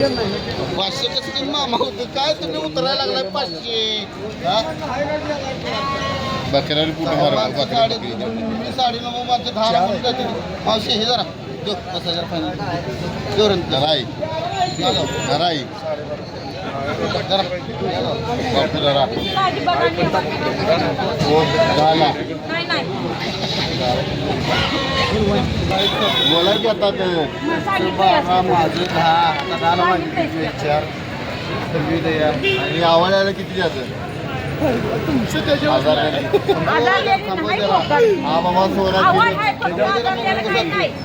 500 कसं की मामा होते काय तुम्ही उतरायला लागलाय 500 बकऱ्याला कुठं मारा साडेनऊ माझं 10 मावशी हे जरा जो 5000 फायनल जोरण धराई धराई जरा बोला की आता ते 12 माझे 10 आता 10 माझे 4 आणि आवडायला किती द्यायचं तुमचं त्याच्यावर हा बाबा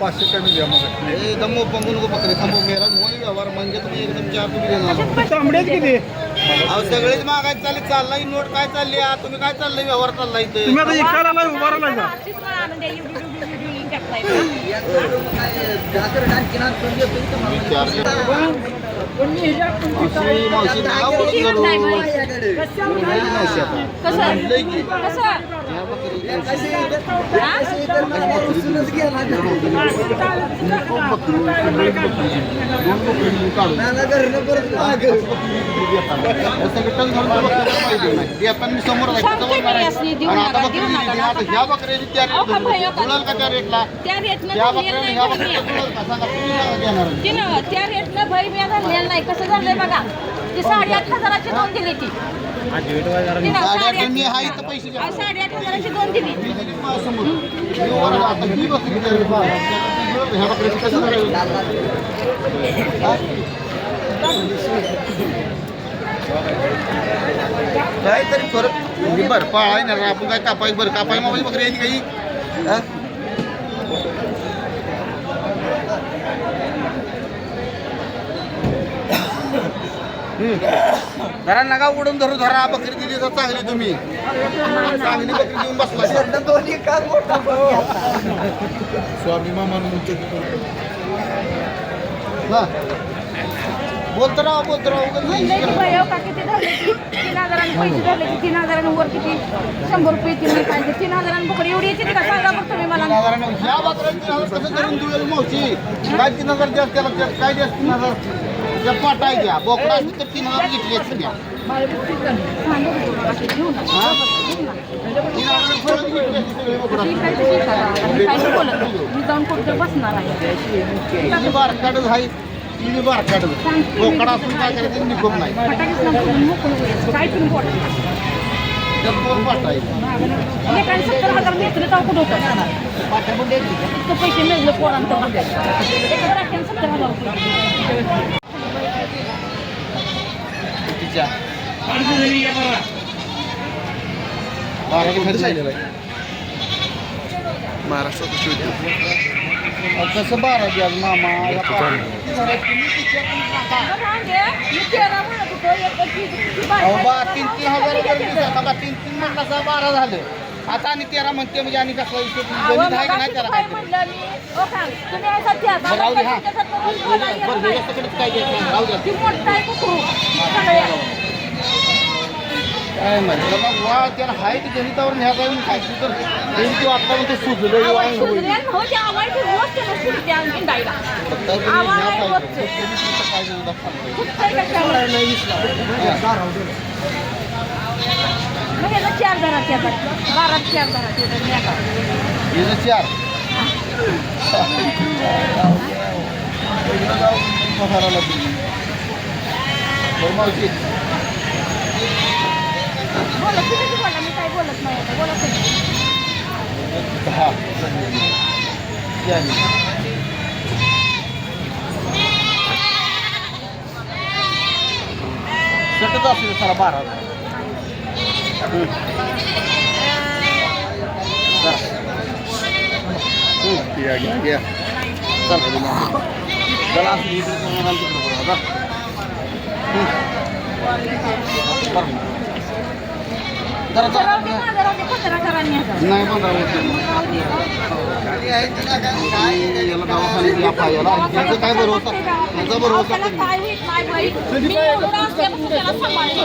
500 कमी द्या मग एकदम बघू नको बकरे थांबव मेरा होईल व्यवहार म्हणजे तुम्ही एकदम 4 तुम्ही देणार तांबड्याच किती अहो सगळेच मागायचं चाललंय नोट काय चालली तुम्ही काय चाललंय व्यवहार चाललाय इथे तुम्ही आता एकाला उभारला का मावशी नाव समोर ह्या बकऱ्याची त्या त्या रेटला त्या रेटला भाई मी आता नेल नाही कसं झालंय बघा ती 8,500ची दोन दिली ती मी हा इथं पैसे 8,500ची दोन दिली काहीतरी फरक बरं पाळाय ना आपण काय कापाय बरं कापाय मग बकरी यायची काही धरा नका उडून धरू धरा बकरी दिली तर चांगली तुम्ही चांगली बकरी देऊन बसला स्वामी मामा बोलतो राव किती झाले 3,000 पैसे झाले 3,000 वर किती 100 रुपये किलो पाहिजे 3,000 बकरी एवढी येते का सांगा बघ तुम्ही मला ह्या बकऱ्या कसं करून देऊ मावशी काय 3,000 द्या त्याला काय द्या 3,000 त्या पाटाय द्या बोकडा असते तर 3,000 घेतली असते द्या मी जाऊन कुठे बसणार आहे बारकाडच आहे ती बारकाडच बोकडा असून काय करायचं निघून नाही काय तुम्ही बोला दोन पाटाय 70,000 मित्र जाऊ कुठं होतं इतकं पैसे मिळलं पोरांचं 70,000 रुपये महाराष्ट्रात कसं 12 द्या मामा 3,000 12 झालं आता आणि 13 म्हणते म्हणजे आणि कसं गणित आहे का नाही त्याला काय काय म्हटलं मग वा त्याला हाय ते गणितावर न्यायचा येऊन खायची तर गणित वाटता मग ते सुचलं चार धरा 12 4 धरा 4 बोला तुम्ही बोला मी काय बोलत नाही आता बोला तुम्ही 10 सटत असेल सारा 12 चला नाही 15 काय भरोसा याचा भरोसा काय होईल नाही बाई मी एवढं असते त्याला सांभाळते